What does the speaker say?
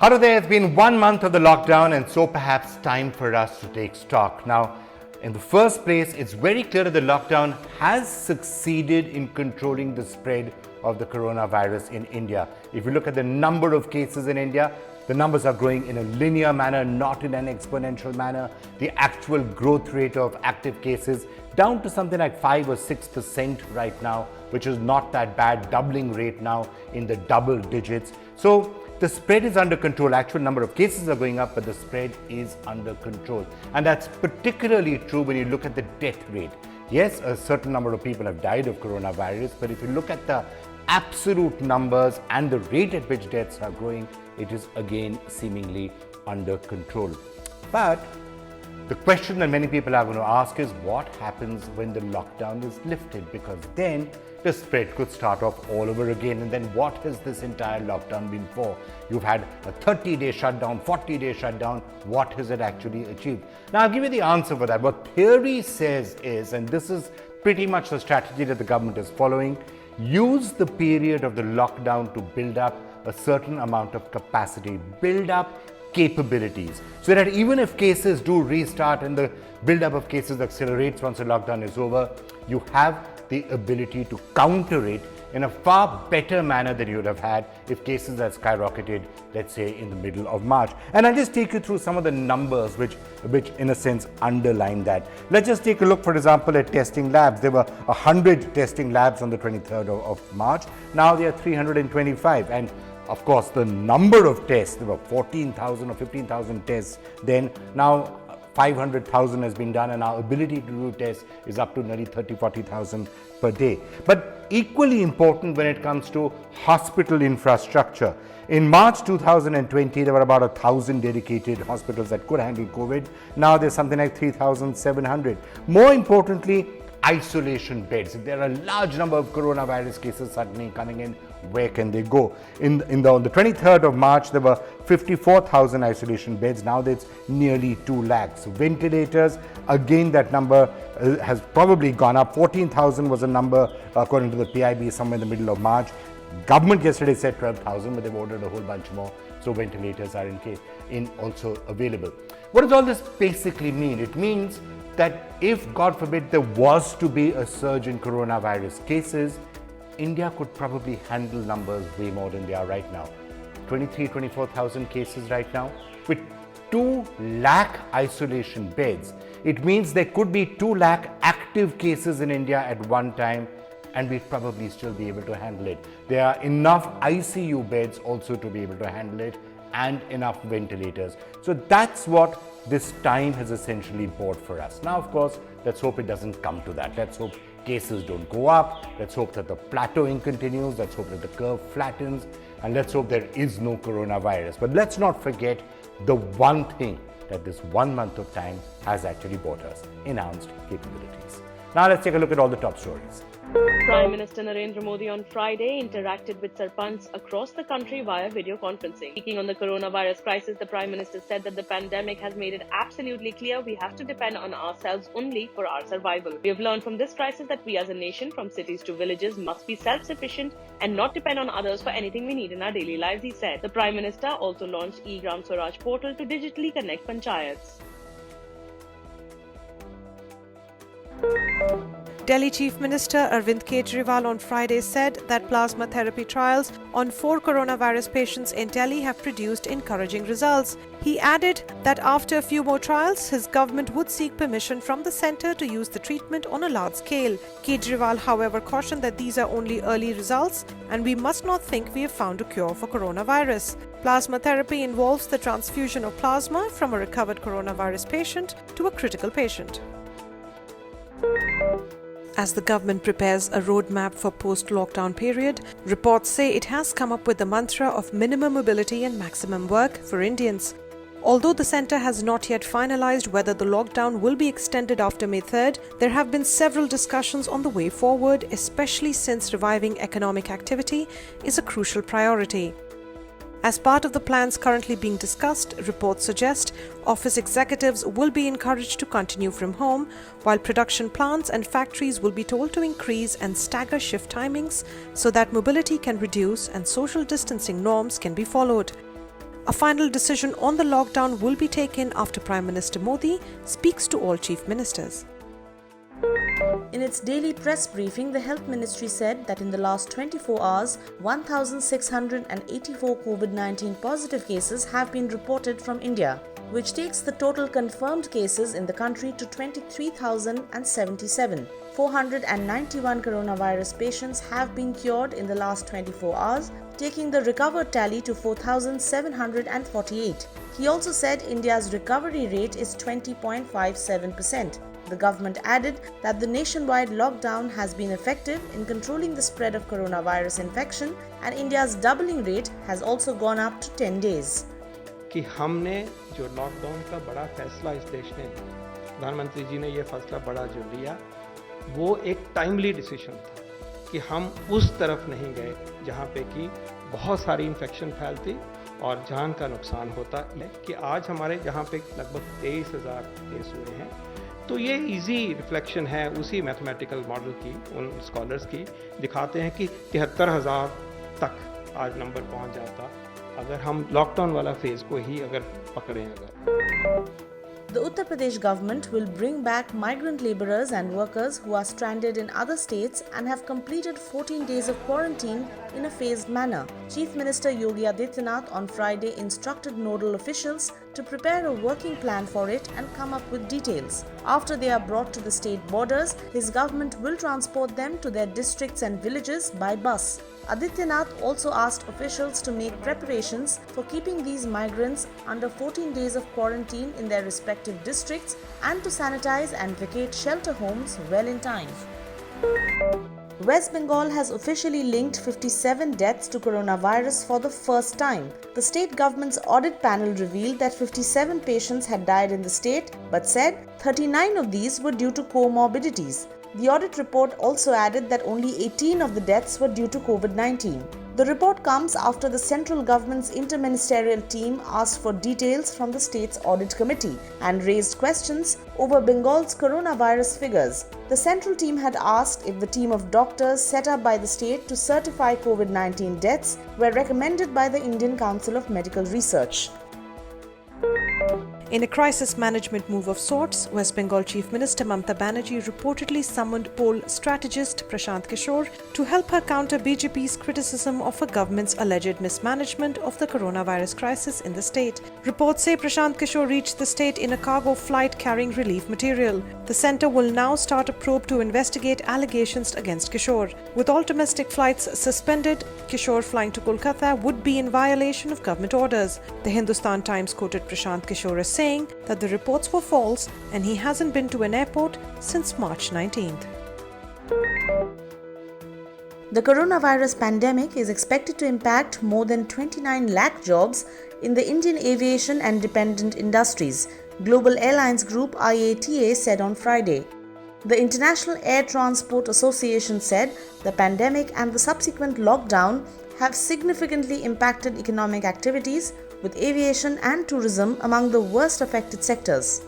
Hello there, it's been 1 month of the lockdown and so perhaps time for us to take stock. Now, in the first place, it's very clear that the lockdown has succeeded in controlling the spread of the coronavirus in India. If you look at the number of cases in India, the numbers are growing in a linear manner, not in an exponential manner. The actual growth rate of active cases down to something like 5 or 6% right now, which is not that bad, doubling rate now in the double digits. So the spread is under control. Actual number of cases are going up, but the spread is under control. And that's particularly true when you look at the death rate. Yes, a certain number of people have died of coronavirus, but if you look at the absolute numbers and the rate at which deaths are growing, it is again seemingly under control. But the question that many people are going to ask is what happens when the lockdown is lifted? Because then the spread could start off all over again. And then what has this entire lockdown been for? You've had a 30-day shutdown, 40-day shutdown. What has it actually achieved? Now, I'll give you the answer for that. What theory says is, and this is pretty much the strategy that the government is following, use the period of the lockdown to build up a certain amount of capacity, build up capabilities, so that even if cases do restart and the build-up of cases accelerates once the lockdown is over, you have the ability to counter it in a far better manner than you would have had if cases had skyrocketed, let's say, in the middle of March. And I'll just take you through some of the numbers which in a sense underline that. Let's just take a look, for example, at testing labs. There were 100 testing labs on the 23rd of March. Now there are 325. And of course, the number of tests, there were 14,000 or 15,000 tests then. Now 500,000 has been done, and our ability to do tests is up to nearly 30,000-40,000 per day. But equally important when it comes to hospital infrastructure. In March 2020, there were about 1,000 dedicated hospitals that could handle COVID. Now there's something like 3,700. More importantly, isolation beds. If there are a large number of coronavirus cases suddenly coming in, where can they go? On the 23rd of March, there were 54,000 isolation beds. Now that's nearly 2 lakhs. Ventilators, again, that number has probably gone up. 14,000 was a number, according to the PIB, somewhere in the middle of March. Government yesterday said 12,000, but they've ordered a whole bunch more. So ventilators are also available. What does all this basically mean? It means that if, God forbid, there was to be a surge in coronavirus cases, India could probably handle numbers way more than they are right now. 24,000 cases right now. With 2 lakh isolation beds, it means there could be 2 lakh active cases in India at one time, and we'd probably still be able to handle it. There are enough ICU beds also to be able to handle it, and enough ventilators. So that's what this time has essentially bought for us. Now, of course, let's hope it doesn't come to that. Let's hope cases don't go up. Let's hope that the plateauing continues. Let's hope that the curve flattens. And let's hope there is no coronavirus. But let's not forget the one thing that this 1 month of time has actually bought us: enhanced capabilities. Now let's take a look at all the top stories. Prime Minister Narendra Modi on Friday interacted with Sarpanchs across the country via video conferencing. Speaking on the coronavirus crisis, the Prime Minister said that the pandemic has made it absolutely clear we have to depend on ourselves only for our survival. We have learned from this crisis that we as a nation, from cities to villages, must be self-sufficient and not depend on others for anything we need in our daily lives, he said. The Prime Minister also launched e-Gram Swaraj portal to digitally connect panchayats. Delhi Chief Minister Arvind Kejriwal on Friday said that plasma therapy trials on 4 coronavirus patients in Delhi have produced encouraging results. He added that after a few more trials, his government would seek permission from the centre to use the treatment on a large scale. Kejriwal, however, cautioned that these are only early results and we must not think we have found a cure for coronavirus. Plasma therapy involves the transfusion of plasma from a recovered coronavirus patient to a critical patient. As the government prepares a roadmap for post-lockdown period, reports say it has come up with the mantra of minimum mobility and maximum work for Indians. Although the centre has not yet finalised whether the lockdown will be extended after May 3rd, there have been several discussions on the way forward, especially since reviving economic activity is a crucial priority. As part of the plans currently being discussed, reports suggest office executives will be encouraged to continue from home, while production plants and factories will be told to increase and stagger shift timings so that mobility can reduce and social distancing norms can be followed. A final decision on the lockdown will be taken after Prime Minister Modi speaks to all chief ministers. In its daily press briefing, the Health Ministry said that in the last 24 hours, 1,684 COVID-19 positive cases have been reported from India, which takes the total confirmed cases in the country to 23,077. 491 coronavirus patients have been cured in the last 24 hours, taking the recovered tally to 4,748. He also said India's recovery rate is 20.57%. The government added that the nationwide lockdown has been effective in controlling the spread of coronavirus infection, and India's doubling rate has also gone up to 10 days. कि हमने जो lockdown का बड़ा फैसला इस देश ने लिया, प्रधानमंत्री जी ने ये फैसला बड़ा जो लिया, वो एक टाइमली डिसीजन था कि हम उस तरफ नहीं गए जहाँ पे कि बहुत सारी इन्फेक्शन फैलती और जान का नुकसान होता है। कि आज हमारे जहाँ पे लगभग 23,000 केस हुए हैं, तो ये इजी रिफ्लेक्शन है उसी मैथमेटिकल मॉडल की, उन स्कॉलर्स की, दिखाते हैं कि 73,000 तक आज नंबर पहुँच जाता अगर हम लॉकडाउन वाला फेज को ही अगर पकड़ें अगर। The Uttar Pradesh government will bring back migrant laborers and workers who are stranded in other states and have completed 14 days of quarantine in a phased manner. Chief Minister Yogi Adityanath on Friday instructed nodal officials to prepare a working plan for it and come up with details. After they are brought to the state borders, his government will transport them to their districts and villages by bus. Adityanath also asked officials to make preparations for keeping these migrants under 14 days of quarantine in their respective districts and to sanitize and vacate shelter homes well in time. West Bengal has officially linked 57 deaths to coronavirus for the first time. The state government's audit panel revealed that 57 patients had died in the state, but said 39 of these were due to comorbidities. The audit report also added that only 18 of the deaths were due to Covid-19. The report comes after the central government's interministerial team asked for details from the state's audit committee and raised questions over Bengal's coronavirus figures. The central team had asked if the team of doctors set up by the state to certify Covid-19 deaths were recommended by the Indian Council of Medical Research. In a crisis management move of sorts, West Bengal Chief Minister Mamata Banerjee reportedly summoned poll strategist Prashant Kishor to help her counter BJP's criticism of her government's alleged mismanagement of the coronavirus crisis in the state. Reports say Prashant Kishor reached the state in a cargo flight carrying relief material. The centre will now start a probe to investigate allegations against Kishor. With all domestic flights suspended, Kishor flying to Kolkata would be in violation of government orders. The Hindustan Times quoted Prashant Kishor as saying that the reports were false and he hasn't been to an airport since March 19th. The coronavirus pandemic is expected to impact more than 29 lakh jobs in the Indian aviation and dependent industries, Global Airlines Group IATA said on Friday. The International Air Transport Association said the pandemic and the subsequent lockdown have significantly impacted economic activities, with aviation and tourism among the worst affected sectors.